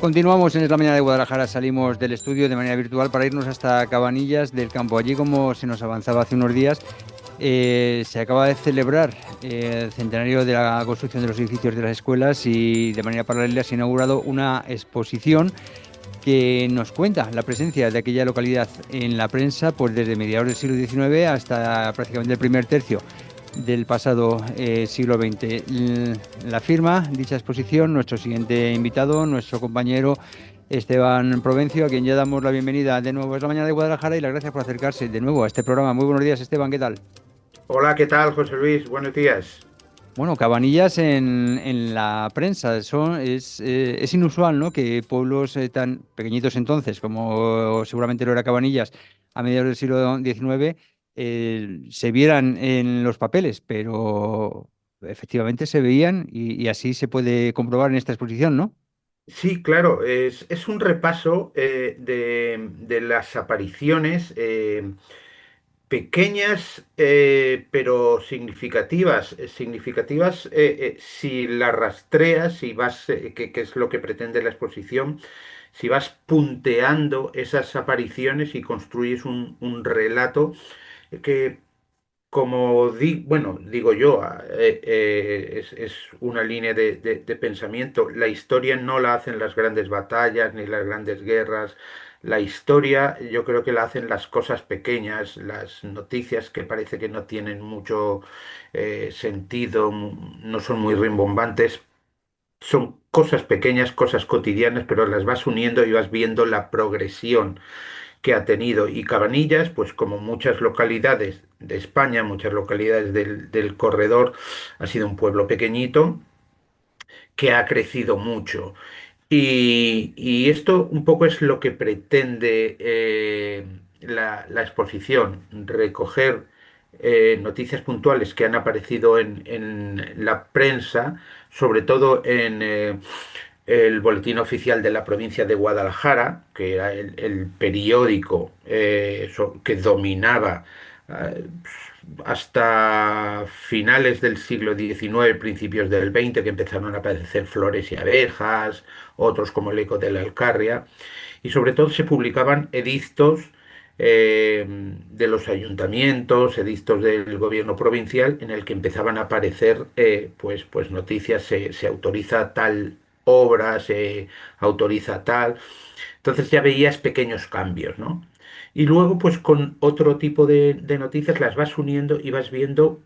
Continuamos en Es la Mañana de Guadalajara, salimos del estudio de manera virtual para irnos hasta Cabanillas del Campo. Allí, como se nos avanzaba hace unos días, se acaba de celebrar el centenario de la construcción de los edificios de las escuelas y de manera paralela se ha inaugurado una exposición que nos cuenta la presencia de aquella localidad en la prensa, pues desde mediados del siglo XIX hasta prácticamente el primer tercio del pasado siglo XX. La firma dicha exposición nuestro siguiente invitado, nuestro compañero Esteban Provencio, a quien ya damos la bienvenida de nuevo. Es la mañana de Guadalajara y las gracias por acercarse de nuevo a este programa. Muy buenos días, Esteban, ¿qué tal? Hola, ¿qué tal, José Luis? Buenos días. Bueno, Cabanillas en la prensa, es inusual, ¿no? Que pueblos tan pequeñitos entonces, como seguramente lo era Cabanillas a mediados del siglo XIX, se vieran en los papeles, pero efectivamente se veían y así se puede comprobar en esta exposición, ¿no? Sí, claro, es un repaso de las apariciones pequeñas pero significativas. Significativas si las rastreas, si vas, que es lo que pretende la exposición, si vas punteando esas apariciones y construyes un relato que bueno, digo yo, es una línea de pensamiento. La historia no la hacen las grandes batallas ni las grandes guerras. La historia yo creo que la hacen las cosas pequeñas, las noticias que parece que no tienen mucho sentido, no son muy rimbombantes. Son cosas pequeñas, cosas cotidianas, pero las vas uniendo y vas viendo la progresión que ha tenido. Y Cabanillas, pues como muchas localidades de España, muchas localidades del corredor, ha sido un pueblo pequeñito que ha crecido mucho. Y esto un poco es lo que pretende la exposición, recoger noticias puntuales que han aparecido en la prensa, sobre todo en el Boletín Oficial de la provincia de Guadalajara, que era el periódico que dominaba eh, hasta finales del siglo XIX, principios del XX, que empezaron a aparecer Flores y Abejas, otros como el Eco de la Alcarria, y sobre todo se publicaban edictos de los ayuntamientos, edictos del gobierno provincial, en el que empezaban a aparecer pues noticias, se autoriza tal obra, se autoriza tal. Entonces ya veías pequeños cambios, ¿no? Y luego, pues con otro tipo de noticias las vas uniendo y vas viendo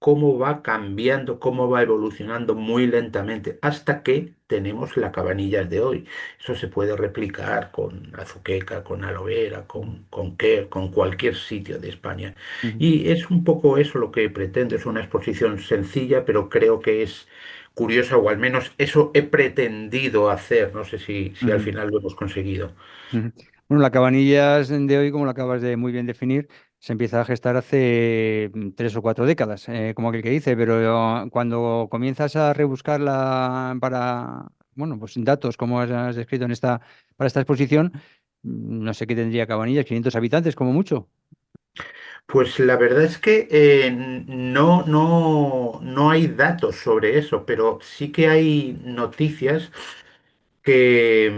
cómo va cambiando, cómo va evolucionando muy lentamente, hasta que tenemos la Cabanillas de hoy. Eso se puede replicar con Azuqueca, con Alovera, con Quer, con cualquier sitio de España. Ujú, Y es un poco eso lo que pretendo. Es una exposición sencilla, pero creo que es curiosa, o al menos eso he pretendido hacer. No sé si al ujú. final lo hemos conseguido. Ujú. Bueno, la Cabanillas de hoy, como lo acabas de muy bien definir, se empieza a gestar hace 3 o 4 décadas, como aquel que dice, pero cuando comienzas a rebuscarla para, bueno, pues datos, como has descrito para esta exposición, no sé qué tendría Cabanillas, 500 habitantes como mucho. Pues la verdad es que no hay datos sobre eso, pero sí que hay noticias que,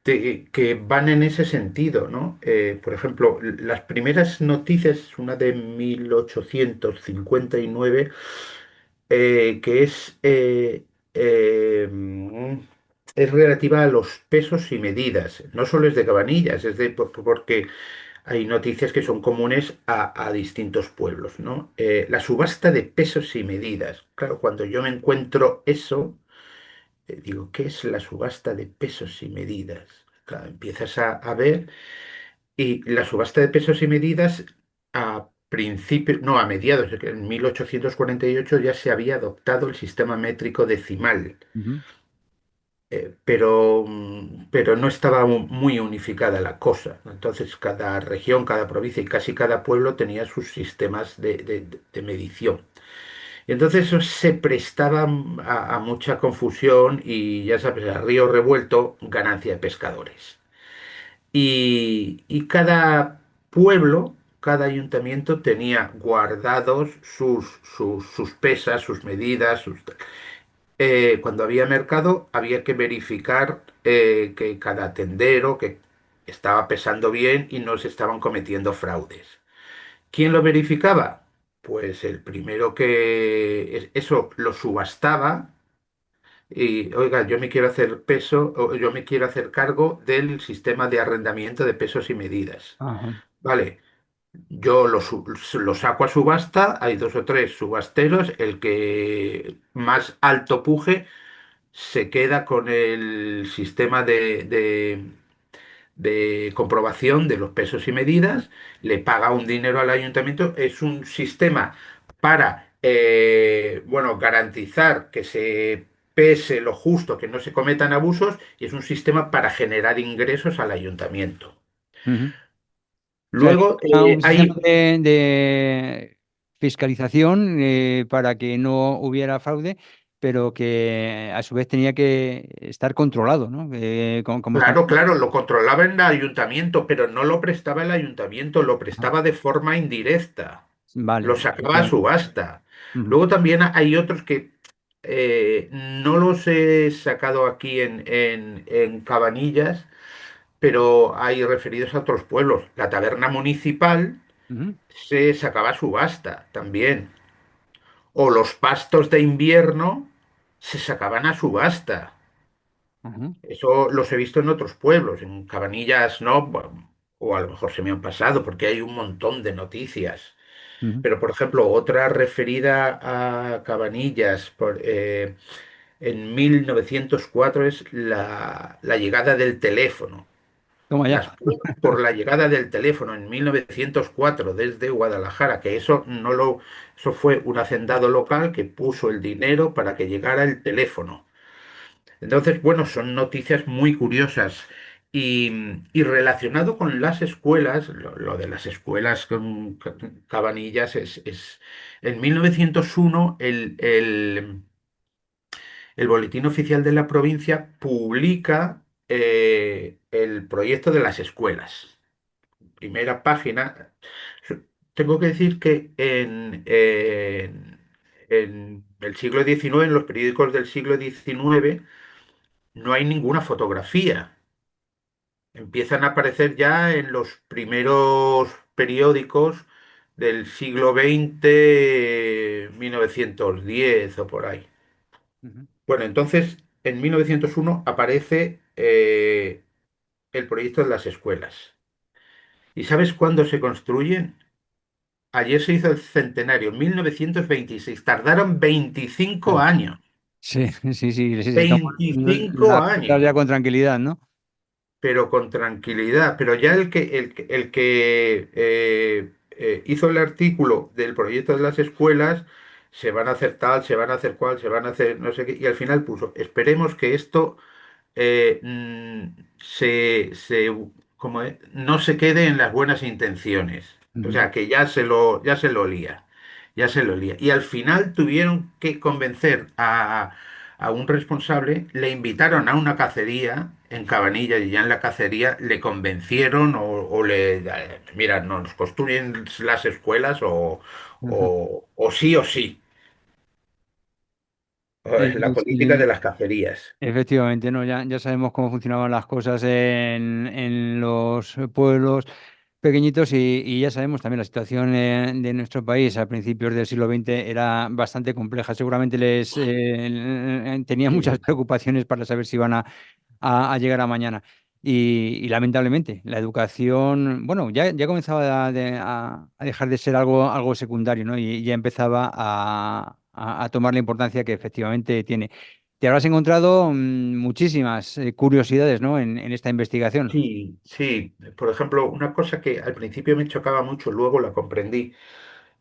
que van en ese sentido, ¿no? Por ejemplo, las primeras noticias, una de 1859, que es relativa a los pesos y medidas. No solo es de Cabanillas, porque hay noticias que son comunes a distintos pueblos, ¿no? La subasta de pesos y medidas. Claro, cuando yo me encuentro eso, digo, ¿qué es la subasta de pesos y medidas? Claro, empiezas a ver, y la subasta de pesos y medidas a principios, no, a mediados, es que en 1848 ya se había adoptado el sistema métrico decimal. Ujú. Pero no estaba muy unificada la cosa, ¿no? Entonces, cada región, cada provincia y casi cada pueblo tenía sus sistemas de medición. Y entonces eso se prestaba a mucha confusión y ya sabes, a río revuelto, ganancia de pescadores. Y cada pueblo, cada ayuntamiento tenía guardados sus pesas, sus medidas, cuando había mercado, había que verificar que cada tendero que estaba pesando bien y no se estaban cometiendo fraudes. ¿Quién lo verificaba? Pues el primero que eso lo subastaba y, oiga, yo me quiero hacer peso, o yo me quiero hacer cargo del sistema de arrendamiento de pesos y medidas. Ajá. Vale, yo lo saco a subasta, hay dos o tres subasteros, el que más alto puje se queda con el sistema de comprobación de los pesos y medidas, le paga un dinero al ayuntamiento, es un sistema para, bueno, garantizar que se pese lo justo, que no se cometan abusos, y es un sistema para generar ingresos al ayuntamiento. Ujú. O sea, Luego, un sistema hay, de fiscalización para que no hubiera fraude, pero que a su vez tenía que estar controlado, ¿no? Como estamos. claro, claro, lo controlaba el ayuntamiento, pero no lo prestaba el ayuntamiento, lo Ajá. prestaba de forma indirecta. Lo Vale, sacaba a efectivamente. subasta. Ujú, Luego también hay otros que no los he sacado aquí en Cabanillas, pero hay referidos a otros pueblos. La taberna municipal ujú, se sacaba a subasta también. O los pastos de invierno se sacaban a subasta. ujú, Eso los he visto en otros pueblos, en Cabanillas no, bueno, o a lo mejor se me han pasado porque hay un montón de noticias. ujú. Pero, por ejemplo, otra referida a Cabanillas en 1904 es la llegada del teléfono. Toma Las ya. pruebas por la llegada del teléfono en 1904 desde Guadalajara, que eso no lo, eso fue un hacendado local que puso el dinero para que llegara el teléfono. Entonces, bueno, son noticias muy curiosas. Y relacionado con las escuelas, lo de las escuelas con Cabanillas en 1901 el Boletín Oficial de la provincia publica el proyecto de las escuelas. Primera página. Tengo que decir que en el siglo XIX, en los periódicos del siglo XIX, no hay ninguna fotografía. Empiezan a aparecer ya en los primeros periódicos del siglo XX, 1910 o por ahí. Ujú. Bueno, entonces en 1901 aparece el proyecto de las escuelas. ¿Y sabes cuándo se construyen? Ayer se hizo el centenario, 1926. Tardaron 25 Ah, años. sí, sí, sí, sí, estamos 25 las cosas años. ya con tranquilidad, ¿no? Pero con tranquilidad. Pero ya el que hizo el artículo del proyecto de las escuelas, se van a hacer tal, se van a hacer cual, se van a hacer no sé qué, y al final puso, esperemos que esto eh, mm, se, se- no se quede en las buenas intenciones. O Ujú, sea, que ya se lo olía, ya se lo olía. Y al final tuvieron que convencer a un responsable, le invitaron a una cacería en Cabanillas y ya en la cacería le convencieron mira, nos construyen las escuelas ujú. o sí o sí. La política de Sí, las cacerías. efectivamente, ¿no? Ya sabemos cómo funcionaban las cosas en los pueblos pequeñitos y ya sabemos también la situación de nuestro país a principios del siglo XX era bastante compleja. Seguramente tenían muchas Sí. preocupaciones para saber si iban a llegar a mañana. Y lamentablemente, la educación, bueno, ya comenzaba a dejar de ser algo secundario, ¿no? Y ya empezaba a tomar la importancia que efectivamente tiene. Te habrás encontrado muchísimas curiosidades, ¿no? En esta investigación. Sí, sí. Por ejemplo, una cosa que al principio me chocaba mucho, luego la comprendí.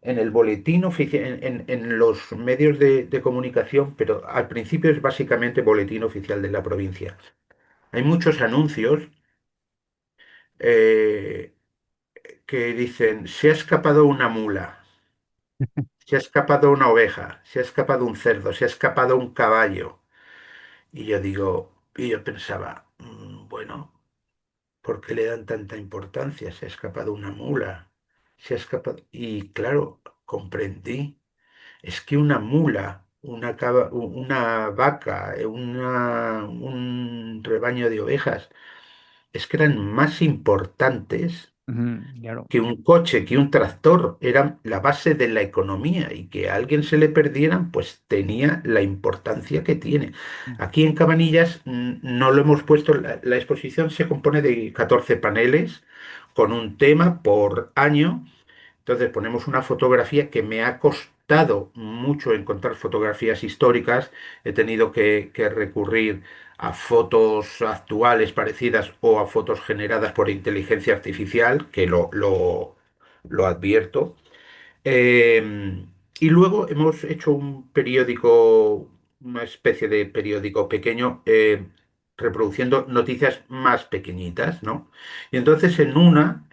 En el boletín oficial, en los medios de comunicación, pero al principio es básicamente boletín oficial de la provincia. Hay muchos anuncios eh, que dicen, se ha escapado una mula, se ha escapado una oveja, se ha escapado un cerdo, se ha escapado un caballo. Y yo pensaba, bueno. ¿Por qué le dan tanta importancia? Se ha escapado una mula, se ha escapado. Y claro, comprendí, es que una mula una vaca, un rebaño de ovejas, es que eran más importantes Ujú, claro. que un coche, que un tractor, eran la base de la economía y que a alguien se le perdieran, pues tenía la importancia que tiene. Aquí en Cabanillas no lo hemos puesto, la exposición se compone de 14 paneles con un tema por año. Entonces ponemos una fotografía que me ha costado mucho encontrar fotografías históricas. He tenido que recurrir a fotos actuales parecidas o a fotos generadas por inteligencia artificial, que lo advierto. Eh, y luego hemos hecho un periódico, una especie de periódico pequeño, reproduciendo noticias más pequeñitas, ¿no? Y entonces en una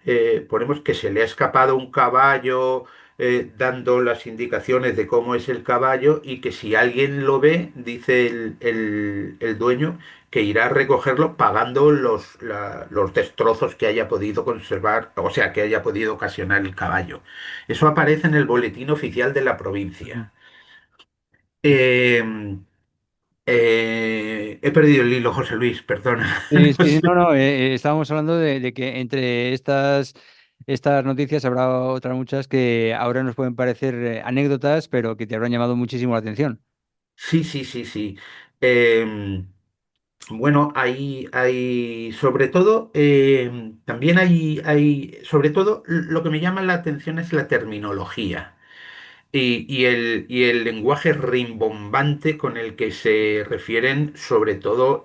ponemos que se le ha escapado un caballo, dando las indicaciones de cómo es el caballo y que si alguien lo ve, dice el dueño, que irá a recogerlo pagando los destrozos que haya podido conservar, o sea, que haya podido ocasionar el caballo. Eso aparece en el boletín oficial de la Ujú. provincia. Eh, he perdido el hilo, José Luis, perdona. Sí, No sí, sé. no, no, estábamos hablando de que entre estas noticias habrá otras muchas que ahora nos pueden parecer anécdotas, pero que te habrán llamado muchísimo la atención. Sí, sí, sí, sí. Eh, bueno, sobre todo, también sobre todo, lo que me llama la atención es la terminología. Y el lenguaje rimbombante con el que se refieren, sobre todo,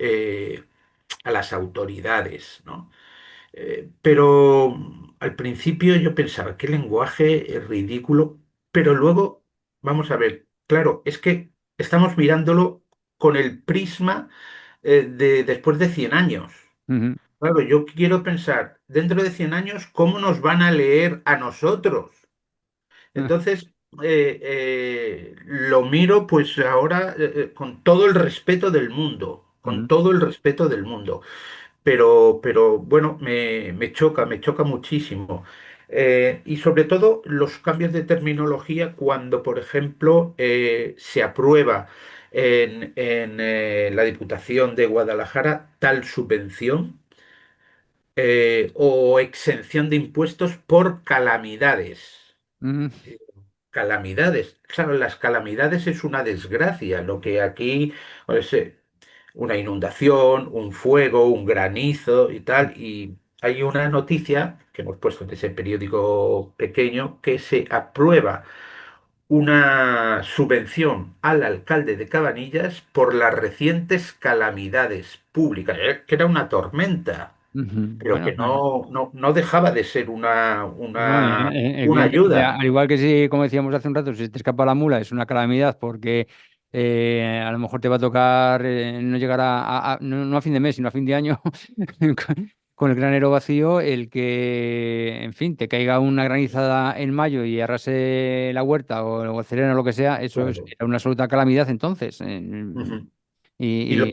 a las autoridades, ¿no? Pero al principio yo pensaba, qué lenguaje ridículo, pero luego, vamos a ver, claro, es que estamos mirándolo con el prisma de después de 100 años. Ujú, Claro, yo quiero pensar, dentro de 100 años, ¿cómo nos van a leer a nosotros? ujú, Entonces, lo miro pues ahora con todo el respeto del mundo, con ujú, todo el respeto del mundo. Pero bueno, me choca muchísimo. Y sobre todo los cambios de terminología cuando, por ejemplo, se aprueba en la Diputación de Guadalajara tal subvención o exención de impuestos por calamidades. ujú, Calamidades. Claro, las calamidades es una desgracia. Lo que aquí, pues, una inundación, un fuego, un granizo y tal. Y hay una noticia que hemos puesto en ese periódico pequeño que se aprueba una subvención al alcalde de Cabanillas por las recientes calamidades públicas, que era una tormenta, ujú. pero Bueno, que no dejaba de ser una, no, una, una evidentemente, ayuda. al igual que si, como decíamos hace un rato, si te escapa la mula es una calamidad porque a lo mejor te va a tocar no llegar no a fin de mes, sino a fin de año con el granero vacío, el que, en fin, te caiga una granizada en mayo y arrase la huerta o el sereno o lo que sea, Claro. era una absoluta calamidad entonces. Ujú. Y Y,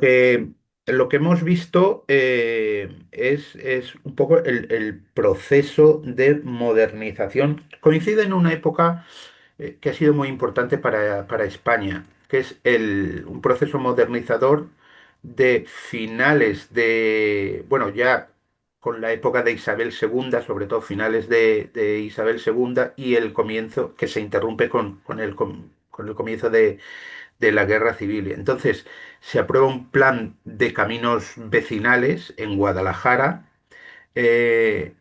lo que hemos visto es un poco el proceso de modernización. Coincide en una época que ha sido muy importante para España, que es un proceso modernizador de finales bueno, ya con la época de Isabel II, sobre todo finales de Isabel II y el comienzo, que se interrumpe con el comienzo de la guerra civil. Entonces, se aprueba un plan de caminos vecinales en Guadalajara, en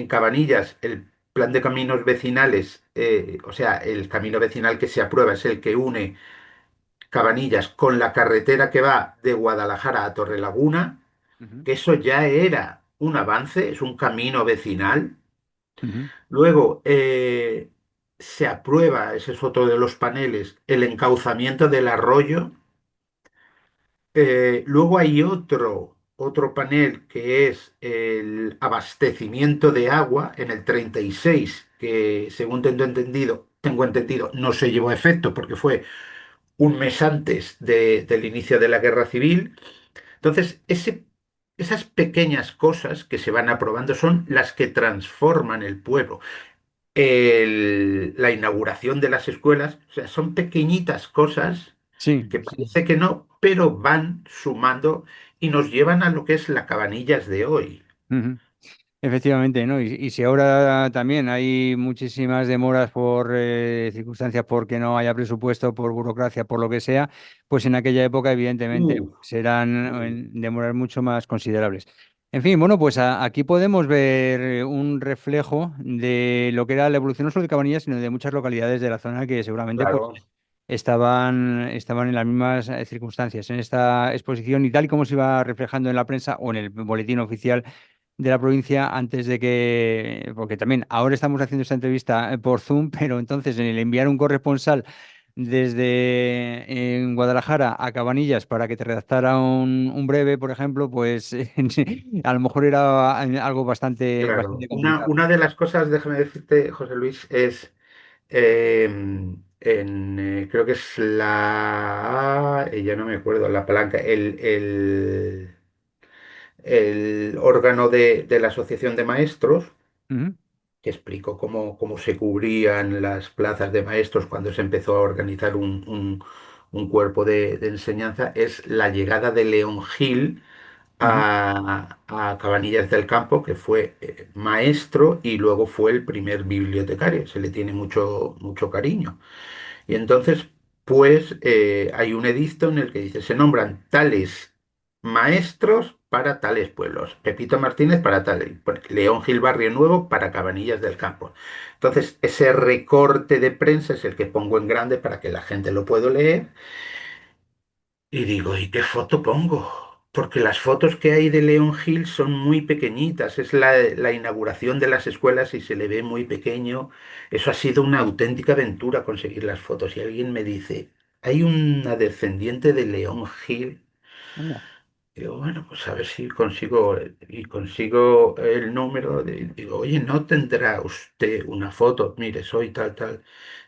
Cabanillas, el plan de caminos vecinales, o sea, el camino vecinal que se aprueba es el que une Cabanillas con la carretera que va de Guadalajara a Torrelaguna, ujú, que eso ya era un avance, es un camino vecinal. ujú, Luego, se aprueba, ese es otro de los paneles, el encauzamiento del arroyo. Luego hay otro panel que es el abastecimiento de agua en el 36, que según tengo entendido, no se llevó a efecto porque fue un mes antes del inicio de la guerra civil. Entonces, esas pequeñas cosas que se van aprobando son las que transforman el pueblo. la inauguración de las escuelas. O sea, son pequeñitas cosas Sí, que sí. parece que no, pero van sumando y nos llevan a lo que es la Cabanillas de hoy. Ujú. Efectivamente, ¿no? Y si ahora también hay muchísimas demoras por circunstancias, porque no haya presupuesto, por burocracia, por lo que sea, pues en aquella época, evidentemente, Uh, serán uh, demoras mucho más considerables. En fin, bueno, pues aquí podemos ver un reflejo de lo que era la evolución no solo de Cabanillas, sino de muchas localidades de la zona que seguramente pues claro, estaban en las mismas circunstancias en esta exposición y tal y como se iba reflejando en la prensa o en el boletín oficial de la provincia antes de que, porque también ahora estamos haciendo esta entrevista por Zoom, pero entonces en el enviar un corresponsal desde en Guadalajara a Cabanillas para que te redactara un breve, por ejemplo, pues a lo mejor era algo bastante, claro. bastante complicado. Una de las cosas, déjame decirte, José Luis, es creo que es ya no me acuerdo, la palanca, el órgano de la Asociación de Maestros, Ujú, que explicó cómo se cubrían las plazas de maestros cuando se empezó a organizar un cuerpo de enseñanza, es la llegada de León Gil ujú, a Cabanillas del Campo, que fue maestro y luego fue el primer bibliotecario. Se le tiene mucho cariño. Y entonces, pues, hay un edicto en el que dice, se nombran tales maestros para tales pueblos. Pepito Martínez para tal, León Gil Barrio Nuevo para Cabanillas del Campo. Entonces, ese recorte de prensa es el que pongo en grande para que la gente lo pueda leer. Y digo, ¿y qué foto pongo? Porque las fotos que hay de León Gil son muy pequeñitas. Es la inauguración de las escuelas y se le ve muy pequeño. Eso ha sido una auténtica aventura conseguir las fotos. Y alguien me dice, hay una descendiente de León Gil. anda, Digo, bueno, pues a ver si consigo, y consigo el número. Digo, oye, ¿no tendrá usted una foto? Mire, soy tal, tal.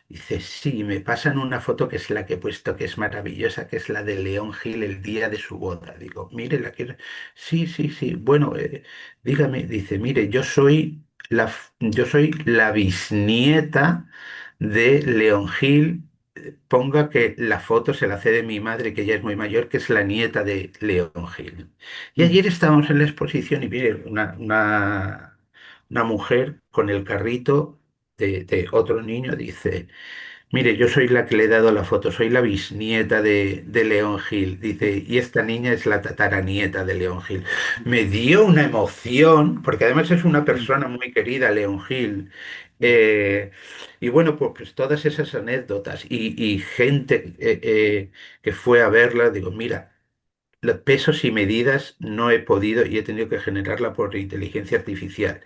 Dice, sí, me pasan una foto que es la que he puesto, que es maravillosa, que es la de León Gil el día de su boda. Digo, mire, la que... Sí, sí, sí. Bueno, dígame, dice, mire, yo soy la bisnieta de León Gil. Ponga que la foto se la hace de mi madre, que ya es muy mayor, que es la nieta de León Gil. Y ujú, ayer estábamos en la exposición y viene una mujer con el carrito de otro niño, dice, mire, yo soy la que le he dado la foto, soy la bisnieta de León Gil, dice, y esta niña es la tataranieta de León Gil. Me dio una emoción, porque además es una sí, persona muy querida, León Gil. sí, Eh, y bueno, pues todas esas anécdotas y gente que fue a verla, digo, mira, los pesos y medidas no he podido y he tenido que generarla por inteligencia artificial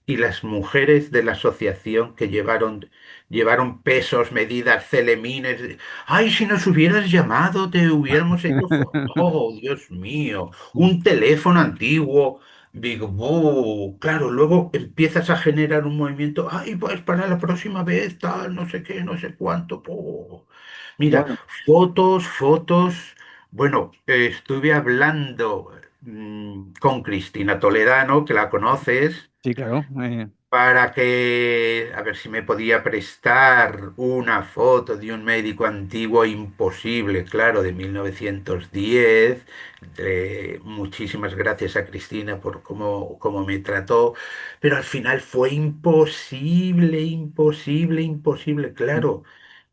y las mujeres de la asociación que llevaron pesos, medidas, celemines. Ay, si nos hubieras llamado, te hubiéramos hecho foto. Oh, Dios mío, un teléfono antiguo. Big Boo. Claro, luego empiezas a generar un movimiento. Ay, pues para la próxima vez, tal, no sé qué, no sé cuánto. Po". Mira, bueno, fotos, fotos. Bueno, estuve hablando con Cristina Toledano, que la conoces sí, claro. para que, a ver si me podía prestar una foto de un médico antiguo imposible, claro, de 1910. Muchísimas gracias a Cristina por cómo me trató, pero al final fue imposible, imposible, imposible, claro.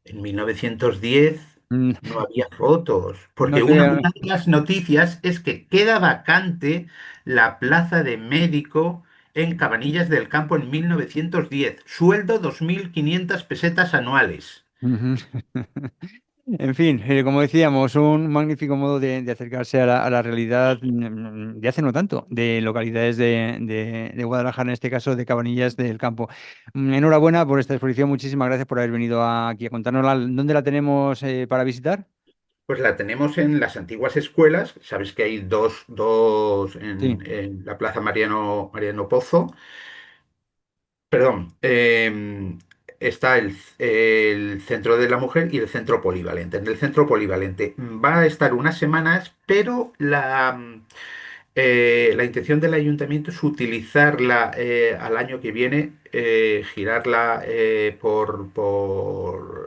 En 1910 Mm, no había fotos, no porque sé. una de las noticias es que queda vacante la plaza de médico en Cabanillas del Campo en 1910. Sueldo 2.500 pesetas anuales. Ujú. En fin, como decíamos, un magnífico modo de acercarse a la realidad de hace no tanto, de localidades de Guadalajara, en este caso de Cabanillas del Campo. Enhorabuena por esta exposición, muchísimas gracias por haber venido aquí a contarnos dónde la tenemos para visitar. Pues la tenemos en las antiguas escuelas. Sabes que hay dos Sí. en la Plaza Mariano Pozo. Perdón, está el centro de la mujer y el centro polivalente. En el centro polivalente va a estar unas semanas, pero La intención del ayuntamiento es utilizarla al año que viene, girarla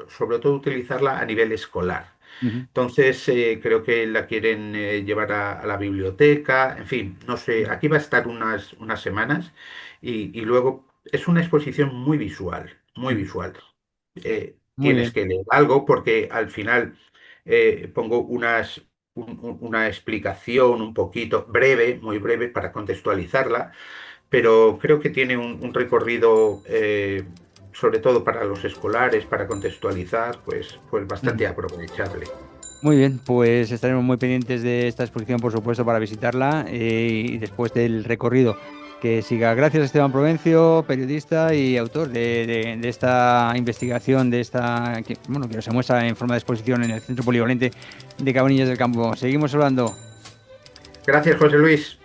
sobre todo utilizarla a nivel escolar. Ujú, Entonces, creo que la quieren llevar a la biblioteca, en fin, no sé, ujú, aquí va a estar unas semanas y luego es una exposición muy visual, muy ujú. visual. Muy Tienes bien. que leer algo porque al final pongo una explicación un poquito breve, muy breve, para contextualizarla, pero creo que tiene un recorrido, sobre todo para los escolares, para contextualizar, pues Ujú. bastante aprovechable. Muy bien, pues estaremos muy pendientes de esta exposición, por supuesto, para visitarla y después del recorrido que siga. Gracias, Esteban Provencio, periodista y autor de esta investigación, bueno, que se muestra en forma de exposición en el Centro Polivalente de Cabanillas del Campo. Seguimos hablando. Gracias, José Luis.